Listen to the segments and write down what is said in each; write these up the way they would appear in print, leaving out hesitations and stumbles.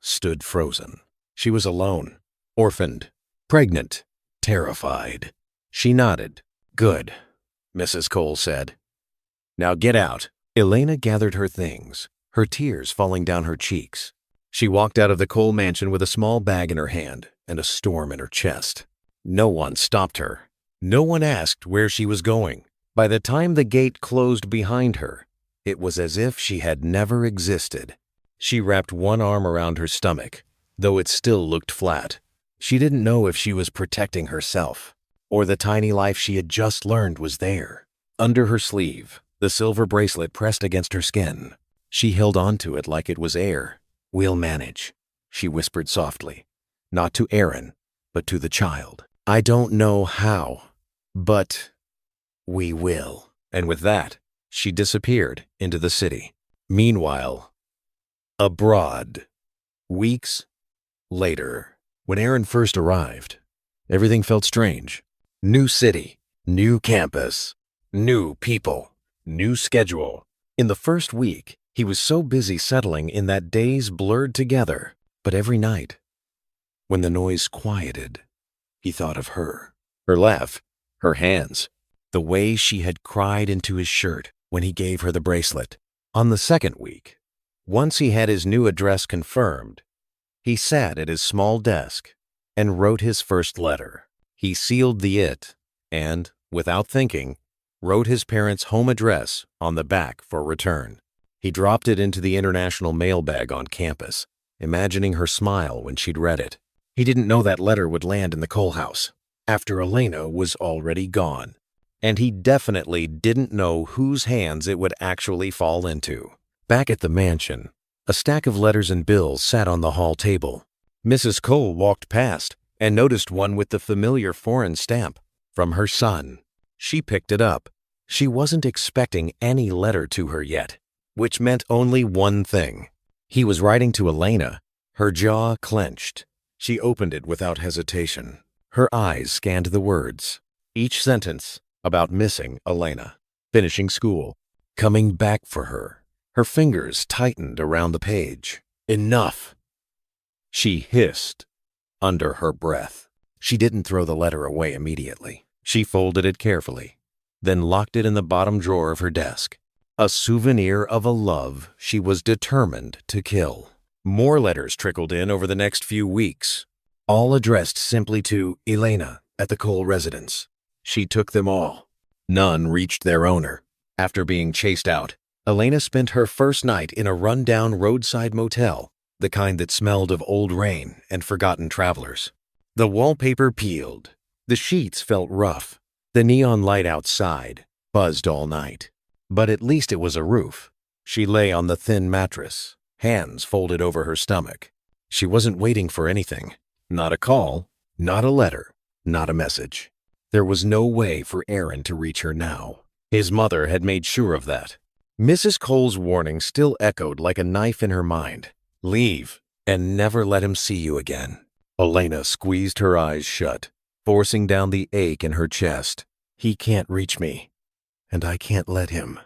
stood frozen. She was alone, orphaned, pregnant, terrified. She nodded. "Good," Mrs. Cole said. "Now get out." Elena gathered her things, her tears falling down her cheeks. She walked out of the Cole mansion with a small bag in her hand and a storm in her chest. No one stopped her. No one asked where she was going. By the time the gate closed behind her, it was as if she had never existed. She wrapped one arm around her stomach, though it still looked flat. She didn't know if she was protecting herself, or the tiny life she had just learned was there. Under her sleeve, the silver bracelet pressed against her skin. She held onto it like it was air. "We'll manage," she whispered softly, not to Aaron, but to the child. "I don't know how, but we will." And with that, she disappeared into the city. Meanwhile, abroad, weeks later, when Aaron first arrived, everything felt strange. New city, new campus, new people, new schedule. In the first week, he was so busy settling in that days blurred together. But every night, when the noise quieted, he thought of her. Her laugh, her hands, the way she had cried into his shirt when he gave her the bracelet. On the second week, once he had his new address confirmed, he sat at his small desk and wrote his first letter. He sealed the "it" and, without thinking, wrote his parents' home address on the back for return. He dropped it into the international mailbag on campus, imagining her smile when she'd read it. He didn't know that letter would land in the Cole house after Elena was already gone. And he definitely didn't know whose hands it would actually fall into. Back at the mansion, a stack of letters and bills sat on the hall table. Mrs. Cole walked past and noticed one with the familiar foreign stamp from her son. She picked it up. She wasn't expecting any letter to her yet, which meant only one thing. He was writing to Elena. Her jaw clenched. She opened it without hesitation. Her eyes scanned the words. Each sentence about missing Elena, finishing school, coming back for her. Her fingers tightened around the page. "Enough," she hissed under her breath. She didn't throw the letter away immediately. She folded it carefully, then locked it in the bottom drawer of her desk. A souvenir of a love she was determined to kill. More letters trickled in over the next few weeks, all addressed simply to Elena at the Cole residence. She took them all. None reached their owner. After being chased out, Elena spent her first night in a run-down roadside motel, the kind that smelled of old rain and forgotten travelers. The wallpaper peeled. The sheets felt rough. The neon light outside buzzed all night. But at least it was a roof. She lay on the thin mattress, hands folded over her stomach. She wasn't waiting for anything. Not a call, not a letter, not a message. There was no way for Aaron to reach her now. His mother had made sure of that. Mrs. Cole's warning still echoed like a knife in her mind. "Leave, and never let him see you again." Elena squeezed her eyes shut, forcing down the ache in her chest. "He can't reach me, and I can't let him,"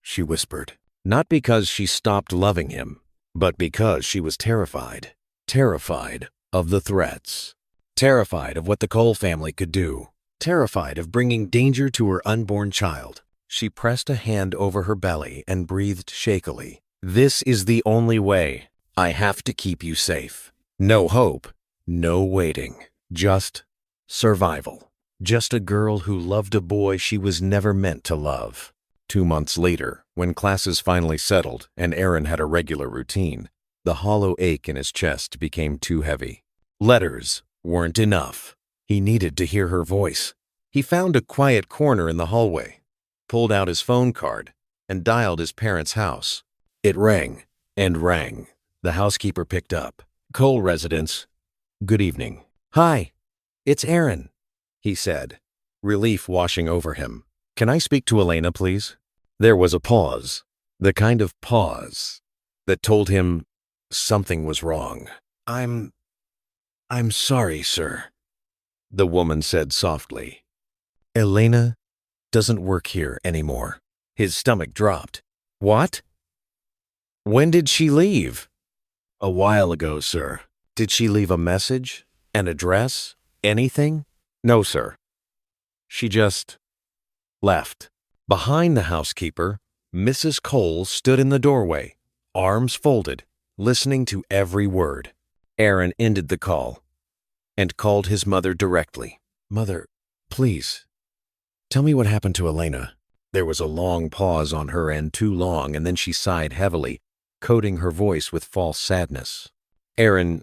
she whispered. Not because she stopped loving him, but because she was terrified. Terrified of the threats. Terrified of what the Cole family could do. Terrified of bringing danger to her unborn child. She pressed a hand over her belly and breathed shakily. "This is the only way. I have to keep you safe. No hope, no waiting. Just survival. Just a girl who loved a boy she was never meant to love." 2 months later, when classes finally settled and Aaron had a regular routine, the hollow ache in his chest became too heavy. Letters weren't enough. He needed to hear her voice. He found a quiet corner in the hallway, pulled out his phone card, and dialed his parents' house. It rang and rang. The housekeeper picked up. "Cole residence. Good evening." "Hi, it's Aaron," he said, relief washing over him. "Can I speak to Elena, please?" There was a pause, the kind of pause that told him something was wrong. I'm sorry, sir," the woman said softly. "Elena doesn't work here anymore." His stomach dropped. "What? When did she leave?" A while ago, sir. Did she leave a message? An address? Anything? No, sir. She just left. Behind the housekeeper, Mrs. Cole stood in the doorway, arms folded, listening to every word. Aaron ended the call and called his mother directly. Mother, please, tell me what happened to Elena. There was a long pause on her end, too long, and then she sighed heavily, coating her voice with false sadness. Aaron,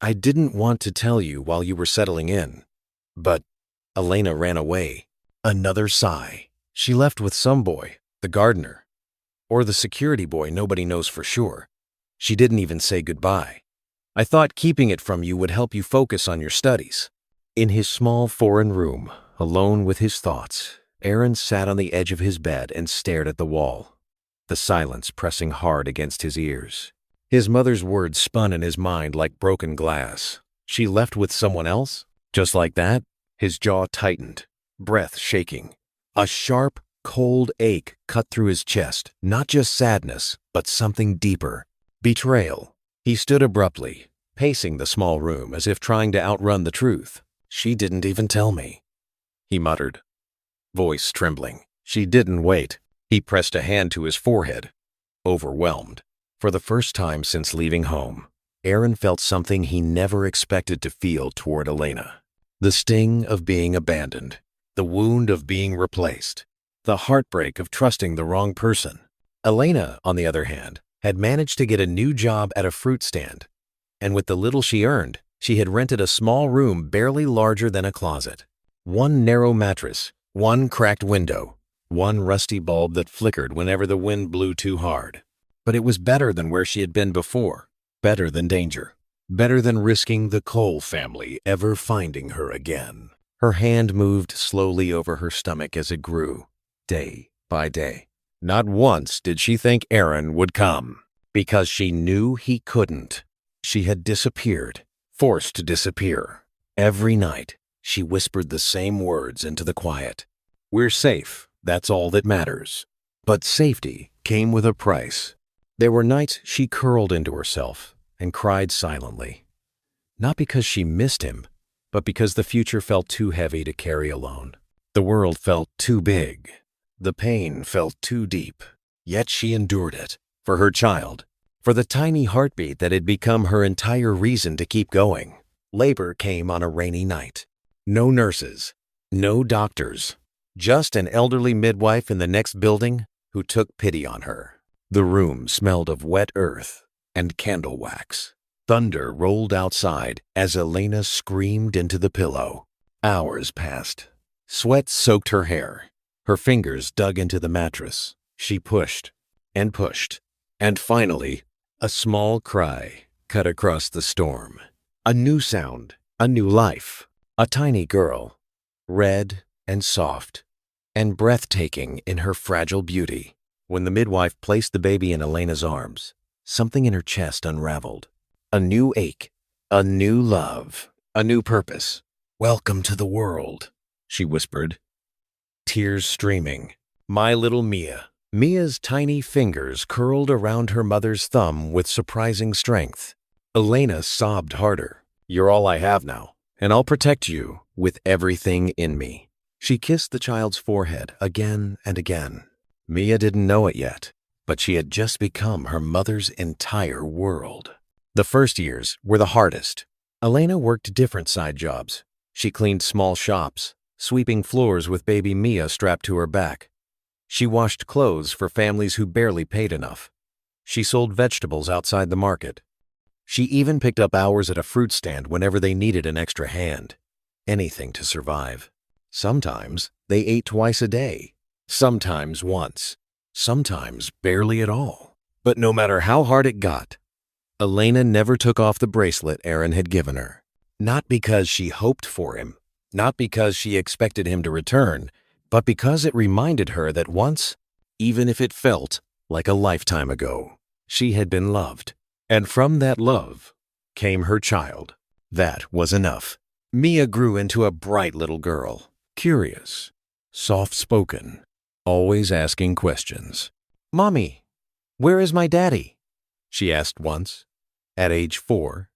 I didn't want to tell you while you were settling in, but Elena ran away. Another sigh. She left with some boy, the gardener, or the security boy, nobody knows for sure. She didn't even say goodbye. I thought keeping it from you would help you focus on your studies. In his small foreign room, alone with his thoughts, Aaron sat on the edge of his bed and stared at the wall, the silence pressing hard against his ears. His mother's words spun in his mind like broken glass. She left with someone else? Just like that? His jaw tightened, breath shaking. A sharp, cold ache cut through his chest, not just sadness, but something deeper. Betrayal. He stood abruptly, pacing the small room as if trying to outrun the truth. She didn't even tell me, he muttered, voice trembling. She didn't wait. He pressed a hand to his forehead, overwhelmed. For the first time since leaving home, Aaron felt something he never expected to feel toward Elena. The sting of being abandoned, the wound of being replaced, the heartbreak of trusting the wrong person. Elena, on the other hand, had managed to get a new job at a fruit stand, and with the little she earned, she had rented a small room barely larger than a closet. One narrow mattress, one cracked window, one rusty bulb that flickered whenever the wind blew too hard. But it was better than where she had been before, better than danger, better than risking the Cole family ever finding her again. Her hand moved slowly over her stomach as it grew, day by day. Not once did she think Aaron would come, because she knew he couldn't. She had disappeared, forced to disappear. Every night, she whispered the same words into the quiet. We're safe, that's all that matters. But safety came with a price. There were nights she curled into herself and cried silently, not because she missed him, but because the future felt too heavy to carry alone. The world felt too big. The pain felt too deep. Yet she endured it, for her child, for the tiny heartbeat that had become her entire reason to keep going. Labor came on a rainy night. No nurses, no doctors, just an elderly midwife in the next building who took pity on her. The room smelled of wet earth and candle wax. Thunder rolled outside as Elena screamed into the pillow. Hours passed. Sweat soaked her hair. Her fingers dug into the mattress. She pushed, and finally, a small cry cut across the storm. A new sound, a new life. A tiny girl, red and soft, and breathtaking in her fragile beauty. When the midwife placed the baby in Elena's arms, something in her chest unraveled. A new ache, a new love, a new purpose. Welcome to the world, she whispered, tears streaming. My little Mia. Mia's tiny fingers curled around her mother's thumb with surprising strength. Elena sobbed harder. You're all I have now, and I'll protect you with everything in me. She kissed the child's forehead again and again. Mia didn't know it yet, but she had just become her mother's entire world. The first years were the hardest. Elena worked different side jobs. She cleaned small shops, sweeping floors with baby Mia strapped to her back. She washed clothes for families who barely paid enough. She sold vegetables outside the market. She even picked up hours at a fruit stand whenever they needed an extra hand. Anything to survive. Sometimes they ate twice a day. Sometimes once. Sometimes barely at all. But no matter how hard it got, Elena never took off the bracelet Aaron had given her. Not because she hoped for him, not because she expected him to return, but because it reminded her that once, even if it felt like a lifetime ago, she had been loved. And from that love came her child. That was enough. Mia grew into a bright little girl, curious, soft-spoken, always asking questions. Mommy, where is my daddy? She asked once. At age 4,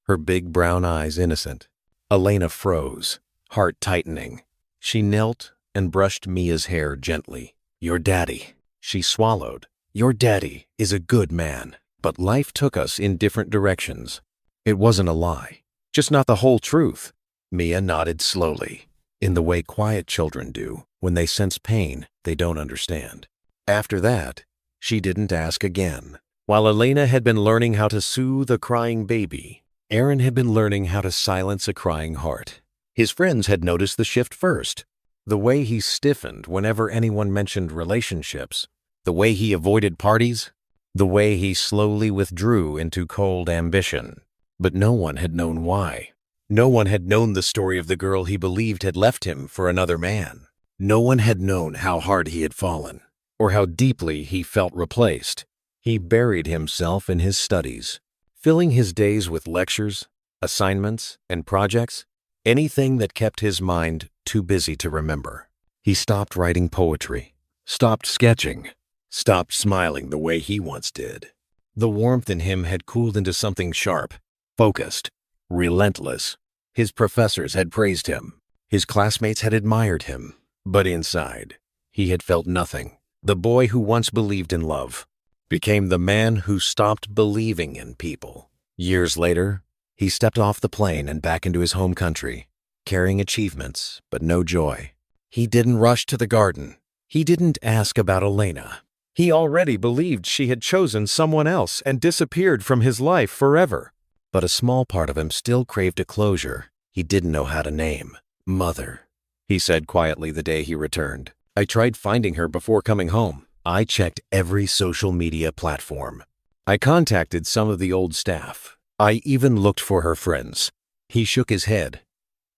her big brown eyes innocent, Elena froze, heart tightening. She knelt and brushed Mia's hair gently. "Your daddy," she swallowed. "Your daddy is a good man, but life took us in different directions. It wasn't a lie, just not the whole truth." Mia nodded slowly, in the way quiet children do when they sense pain they don't understand. After that, she didn't ask again. While Elena had been learning how to soothe a crying baby, Aaron had been learning how to silence a crying heart. His friends had noticed the shift first. The way he stiffened whenever anyone mentioned relationships, the way he avoided parties, the way he slowly withdrew into cold ambition. But no one had known why. No one had known the story of the girl he believed had left him for another man. No one had known how hard he had fallen, or how deeply he felt replaced. He buried himself in his studies, filling his days with lectures, assignments, and projects, anything that kept his mind too busy to remember. He stopped writing poetry, stopped sketching, stopped smiling the way he once did. The warmth in him had cooled into something sharp, focused, relentless. His professors had praised him. His classmates had admired him. But inside, he had felt nothing. The boy who once believed in love became the man who stopped believing in people. Years later, he stepped off the plane and back into his home country, carrying achievements, but no joy. He didn't rush to the garden. He didn't ask about Elena. He already believed she had chosen someone else and disappeared from his life forever. But a small part of him still craved a closure he didn't know how to name. "Mother," he said quietly the day he returned. "I tried finding her before coming home. I checked every social media platform. I contacted some of the old staff. I even looked for her friends." He shook his head,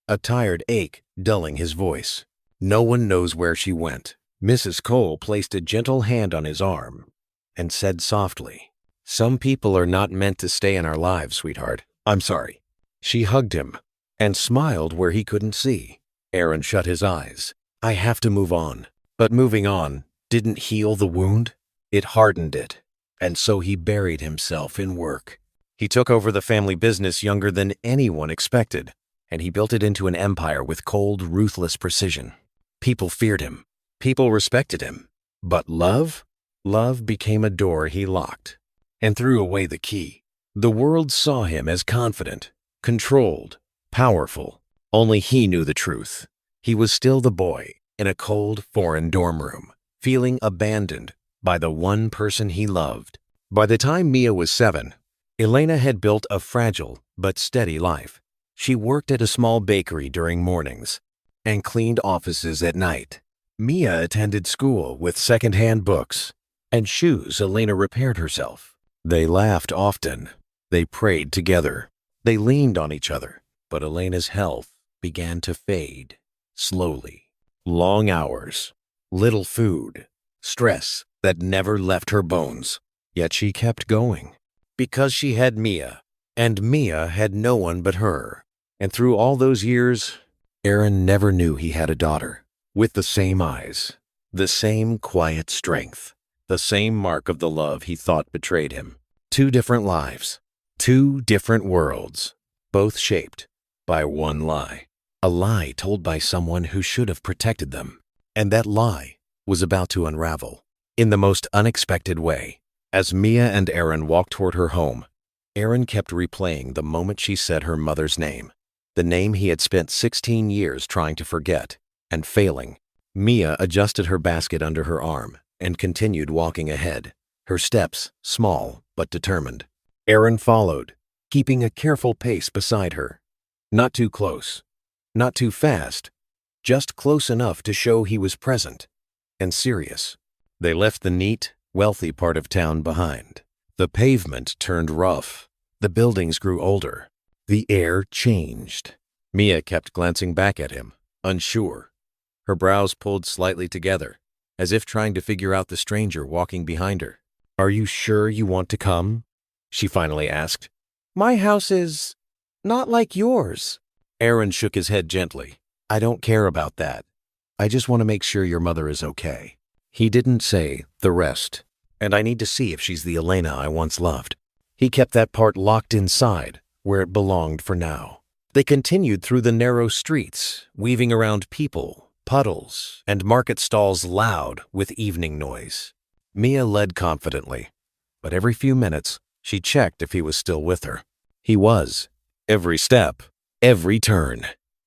a tired ache dulling his voice. "No one knows where she went." Mrs. Cole placed a gentle hand on his arm and said softly, "Some people are not meant to stay in our lives, sweetheart. I'm sorry." She hugged him and smiled where he couldn't see. Aaron shut his eyes. "I have to move on." But moving on didn't heal the wound. It hardened it. And so he buried himself in work. He took over the family business younger than anyone expected, and he built it into an empire with cold, ruthless precision. People feared him. People respected him. But love? Love became a door he locked and threw away the key. The world saw him as confident, controlled, powerful. Only he knew the truth. He was still the boy in a cold, foreign dorm room, feeling abandoned by the one person he loved. By the time Mia was 7, Elena had built a fragile but steady life. She worked at a small bakery during mornings and cleaned offices at night. Mia attended school with secondhand books and shoes Elena repaired herself. They laughed often. They prayed together. They leaned on each other. But Elena's health began to fade, slowly. Long hours, little food, stress that never left her bones. Yet she kept going, because she had Mia, and Mia had no one but her. And through all those years, Aaron never knew he had a daughter, with the same eyes, the same quiet strength, the same mark of the love he thought betrayed him. 2 different lives, 2 different worlds, both shaped by one lie. A lie told by someone who should have protected them. And that lie was about to unravel in the most unexpected way. As Mia and Aaron walked toward her home, Aaron kept replaying the moment she said her mother's name, the name he had spent 16 years trying to forget and failing. Mia adjusted her basket under her arm and continued walking ahead, her steps small but determined. Aaron followed, keeping a careful pace beside her. Not too close, not too fast, just close enough to show he was present and serious. They left the neat, wealthy part of town behind. The pavement turned rough. The buildings grew older. The air changed. Mia kept glancing back at him, unsure. Her brows pulled slightly together, as if trying to figure out the stranger walking behind her. "Are you sure you want to come?" she finally asked. "My house is not like yours." Aaron shook his head gently. "I don't care about that. I just want to make sure your mother is okay." He didn't say the rest. "And I need to see if she's the Elena I once loved." He kept that part locked inside, where it belonged for now. They continued through the narrow streets, weaving around people, puddles, and market stalls loud with evening noise. Mia led confidently, but every few minutes, she checked if he was still with her. He was. Every step, every turn,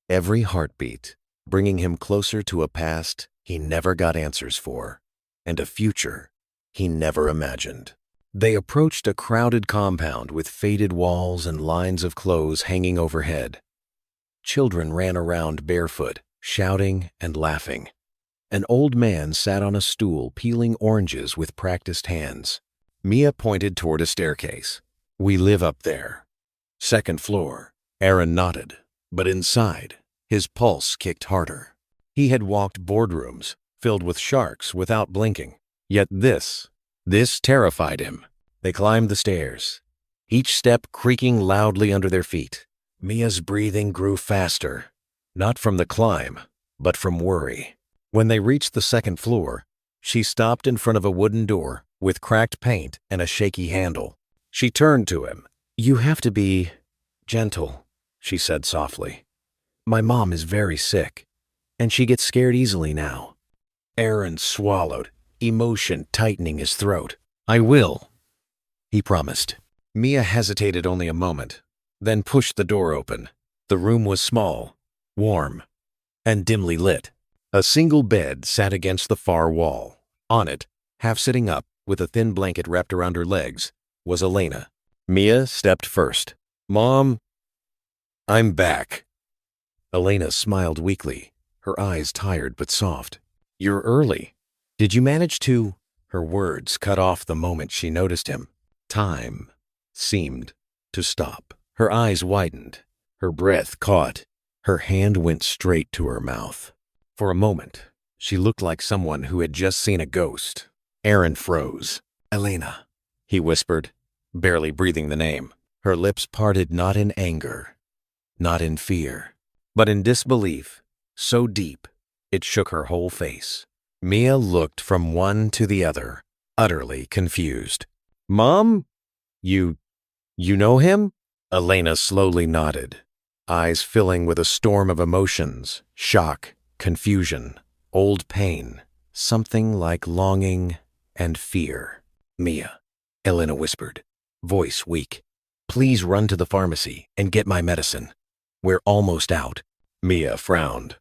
every heartbeat, bringing him closer to a past he never got answers for, and a future he never imagined. They approached a crowded compound with faded walls and lines of clothes hanging overhead. Children ran around barefoot, shouting and laughing. An old man sat on a stool peeling oranges with practiced hands. Mia pointed toward a staircase. "We live up there. Second floor." Aaron nodded, but inside, his pulse kicked harder. He had walked boardrooms filled with sharks without blinking. Yet this terrified him. They climbed the stairs, each step creaking loudly under their feet. Mia's breathing grew faster, not from the climb, but from worry. When they reached the second floor, she stopped in front of a wooden door with cracked paint and a shaky handle. She turned to him. "You have to be gentle," she said softly. "My mom is very sick, and she gets scared easily now." Aaron swallowed, emotion tightening his throat. "I will," he promised. Mia hesitated only a moment, then pushed the door open. The room was small, warm, and dimly lit. A single bed sat against the far wall. On it, half sitting up, with a thin blanket wrapped around her legs, was Elena. Mia stepped first. "Mom, I'm back." Elena smiled weakly, her eyes tired but soft. "You're early. Did you manage to—" Her words cut off the moment she noticed him. Time seemed to stop. Her eyes widened. Her breath caught. Her hand went straight to her mouth. For a moment, she looked like someone who had just seen a ghost. Aaron froze. "Elena," he whispered, barely breathing the name. Her lips parted not in anger, not in fear, but in disbelief, so deep it shook her whole face. Mia looked from one to the other, utterly confused. "Mom? You know him?" Elena slowly nodded, eyes filling with a storm of emotions, shock, confusion, old pain, something like longing and fear. "Mia," Elena whispered, voice weak, "please run to the pharmacy and get my medicine. We're almost out." Mia frowned.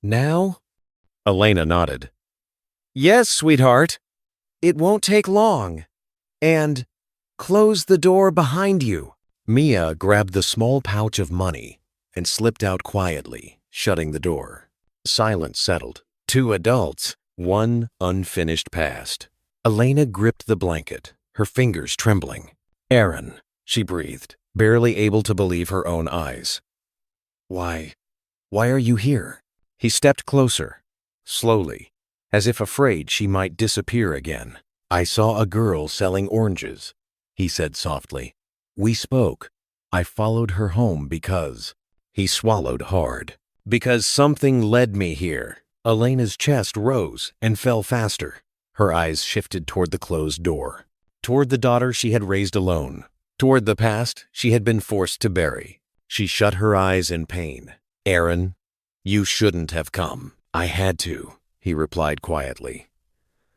"Now?" Elena nodded. "Yes, sweetheart. It won't take long. And close the door behind you." Mia grabbed the small pouch of money and slipped out quietly, shutting the door. Silence settled. Two adults, one unfinished past. Elena gripped the blanket, her fingers trembling. "Aaron," she breathed, barely able to believe her own eyes. Why are you here?" He stepped closer, slowly, as if afraid she might disappear again. "I saw a girl selling oranges," he said softly. "We spoke. I followed her home because—" He swallowed hard. "Because something led me here." Elena's chest rose and fell faster. Her eyes shifted toward the closed door, toward the daughter she had raised alone, toward the past she had been forced to bury. She shut her eyes in pain. "Aaron, you shouldn't have come." "I had to," he replied quietly.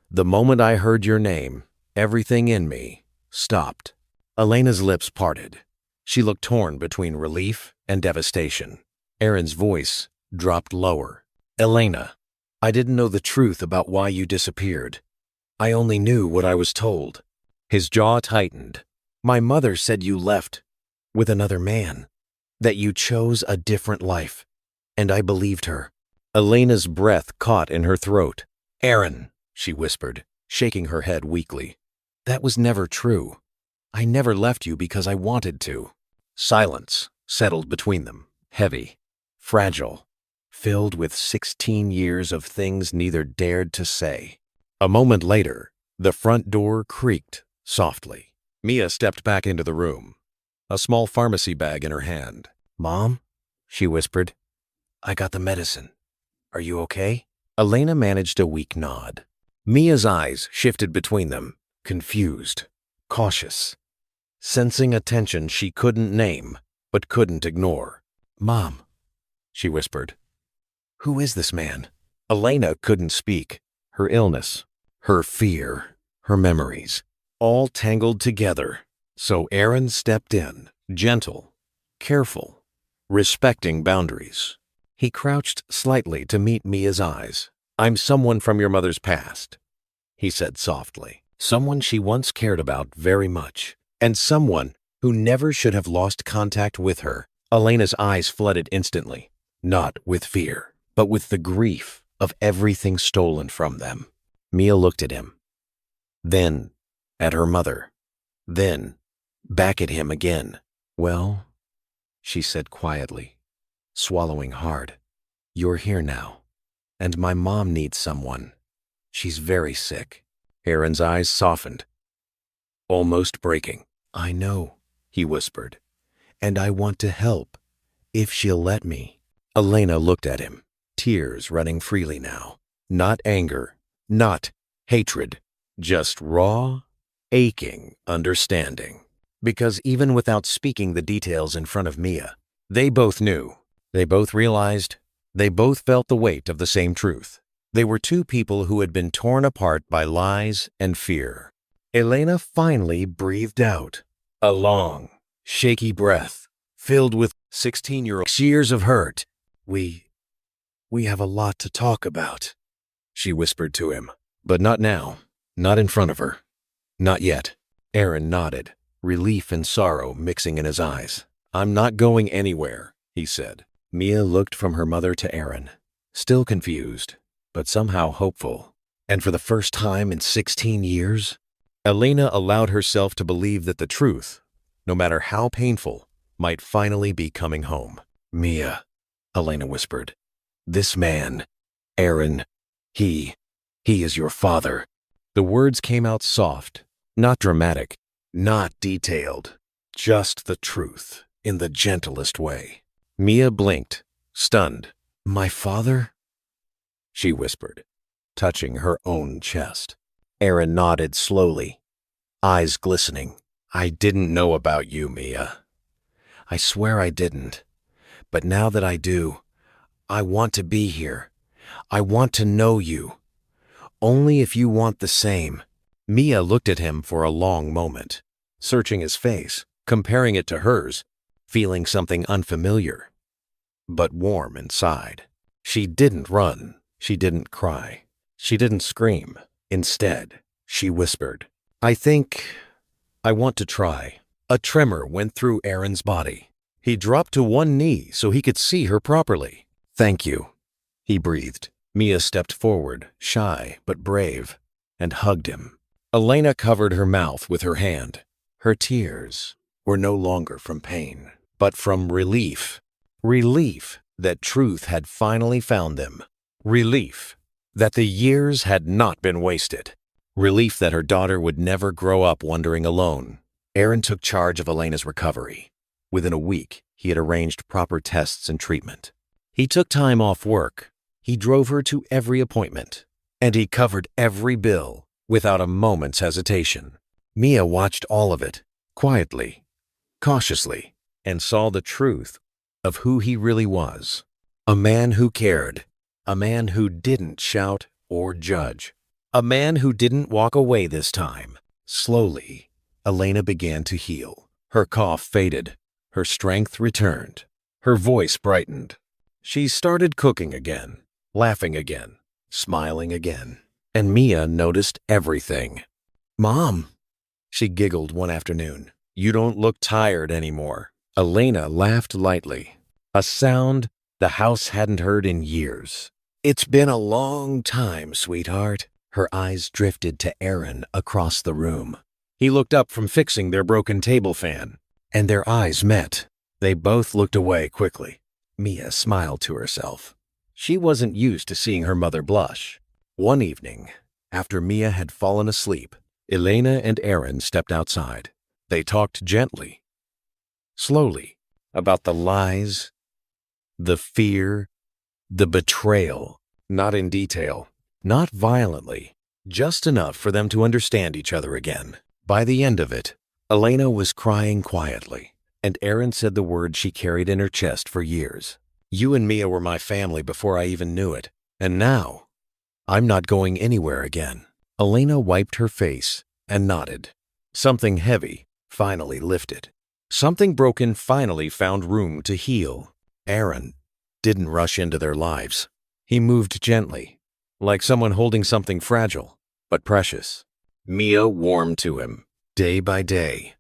"The moment I heard your name, everything in me stopped." Elena's lips parted. She looked torn between relief and devastation. Aaron's voice dropped lower. "Elena, I didn't know the truth about why you disappeared. I only knew what I was told." His jaw tightened. "My mother said you left with another man, that you chose a different life, and I believed her." Elena's breath caught in her throat. "Aaron," she whispered, shaking her head weakly. "That was never true. I never left you because I wanted to." Silence settled between them, heavy, fragile, filled with 16 years of things neither dared to say. A moment later, the front door creaked softly. Mia stepped back into the room, a small pharmacy bag in her hand. "Mom," she whispered, "I got the medicine. Are you okay?" Elena managed a weak nod. Mia's eyes shifted between them, confused, cautious. sensing a tension she couldn't name but couldn't ignore. "Mom," she whispered. "Who is this man?" Elena couldn't speak. Her illness, her fear, her memories, all tangled together. So Aaron stepped in, gentle, careful, respecting boundaries. He crouched slightly to meet Mia's eyes. "I'm someone from your mother's past," he said softly. "Someone she once cared about very much, and someone who never should have lost contact with her." Elena's eyes flooded instantly, not with fear, but with the grief of everything stolen from them. Mia looked at him, then at her mother, then back at him again. "Well," she said quietly, swallowing hard, "you're here now, and my mom needs someone. She's very sick." Aaron's eyes softened, almost breaking. "I know," he whispered, "and I want to help, if she'll let me." Elena looked at him, tears running freely now. Not anger, not hatred, just raw, aching understanding. Because even without speaking the details in front of Mia, they both knew, they both realized, they both felt the weight of the same truth. They were two people who had been torn apart by lies and fear. Elena finally breathed out, a long, shaky breath, filled with 16 years of hurt. We have a lot to talk about," she whispered to him. "But not now, not in front of her. Not yet." Aaron nodded, relief and sorrow mixing in his eyes. "I'm not going anywhere," he said. Mia looked from her mother to Aaron, still confused, but somehow hopeful. And for the first time in 16 years, Elena allowed herself to believe that the truth, no matter how painful, might finally be coming home. "Mia," Elena whispered, "this man, Aaron, he is your father." The words came out soft, not dramatic, not detailed, just the truth in the gentlest way. Mia blinked, stunned. "My father?" she whispered, touching her own chest. Aaron nodded slowly, eyes glistening. "I didn't know about you, Mia. I swear I didn't. But now that I do, I want to be here. I want to know you. Only if you want the same." Mia looked at him for a long moment, searching his face, comparing it to hers, feeling something unfamiliar, but warm inside. She didn't run. She didn't cry. She didn't scream. Instead, she whispered, I want to try." A tremor went through Aaron's body. He dropped to one knee so he could see her properly. "Thank you," he breathed. Mia stepped forward, shy but brave, and hugged him. Elena covered her mouth with her hand. Her tears were no longer from pain, but from relief. Relief that truth had finally found them. Relief that the years had not been wasted. Relief that her daughter would never grow up wondering alone. Aaron took charge of Elena's recovery. Within a week, he had arranged proper tests and treatment. He took time off work. He drove her to every appointment, and he covered every bill without a moment's hesitation. Mia watched all of it, quietly, cautiously, and saw the truth of who he really was. A man who cared. A man who didn't shout or judge. A man who didn't walk away this time. Slowly, Elena began to heal. Her cough faded. Her strength returned. Her voice brightened. She started cooking again, laughing again, smiling again. And Mia noticed everything. "Mom," she giggled one afternoon, "you don't look tired anymore." Elena laughed lightly, a sound the house hadn't heard in years. "It's been a long time, sweetheart." Her eyes drifted to Aaron across the room. He looked up from fixing their broken table fan, and their eyes met. They both looked away quickly. Mia smiled to herself. She wasn't used to seeing her mother blush. One evening, after Mia had fallen asleep, Elena and Aaron stepped outside. They talked gently, slowly, about the lies, the fear, the betrayal, not in detail, not violently, just enough for them to understand each other again. By the end of it, Elena was crying quietly, and Aaron said the words she carried in her chest for years. You and Mia were my family before I even knew it, and now, I'm not going anywhere again. Elena wiped her face and nodded. Something heavy finally lifted. Something broken finally found room to heal. Aaron didn't rush into their lives. He moved gently, like someone holding something fragile but precious. Mia warmed to him, day by day,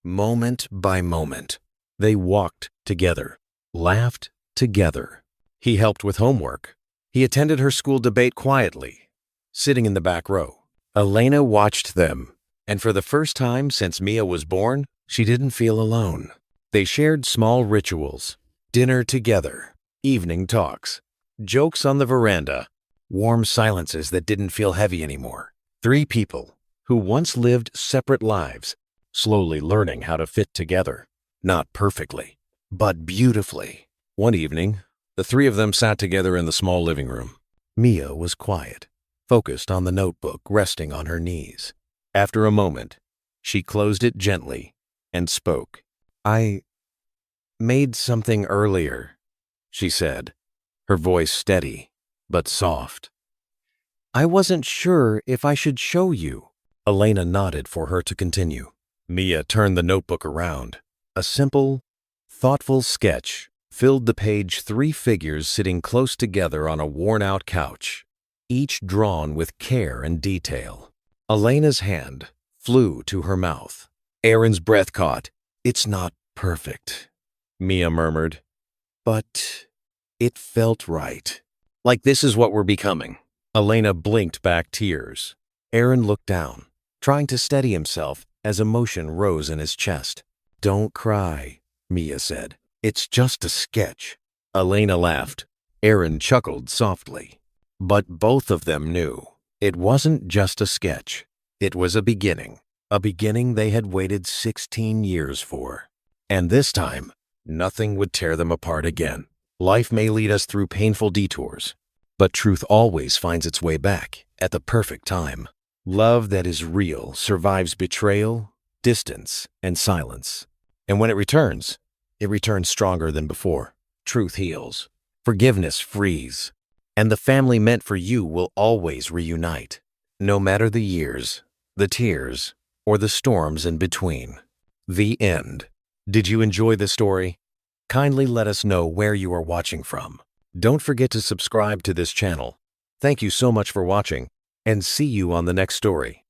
moment by moment. They walked together, laughed together. He helped with homework. He attended her school debate quietly, sitting in the back row. Elena watched them, and for the first time since Mia was born, she didn't feel alone. They shared small rituals, dinner together, evening talks, jokes on the veranda, warm silences that didn't feel heavy anymore. Three people who once lived separate lives, slowly learning how to fit together. Not perfectly, but beautifully. One evening, the three of them sat together in the small living room. Mia was quiet, focused on the notebook resting on her knees. After a moment, she closed it gently and spoke. I made something earlier, she said, her voice steady but soft. I wasn't sure if I should show you. Elena nodded for her to continue. Mia turned the notebook around. A simple, thoughtful sketch filled the page. Three figures sitting close together on a worn-out couch, each drawn with care and detail. Elena's hand flew to her mouth. Aaron's breath caught. It's not perfect, Mia murmured, but it felt right. Like this is what we're becoming. Elena blinked back tears. Aaron looked down, trying to steady himself as emotion rose in his chest. Don't cry, Mia said. It's just a sketch. Elena laughed. Aaron chuckled softly. But both of them knew it wasn't just a sketch. It was a beginning they had waited 16 years for. And this time, nothing would tear them apart again. Life may lead us through painful detours, but truth always finds its way back at the perfect time. Love that is real survives betrayal, distance, and silence. And when it returns stronger than before. Truth heals. Forgiveness frees. And the family meant for you will always reunite, no matter the years, the tears, or the storms in between. The end. Did you enjoy the story? Kindly let us know where you are watching from. Don't forget to subscribe to this channel. Thank you so much for watching, and see you on the next story.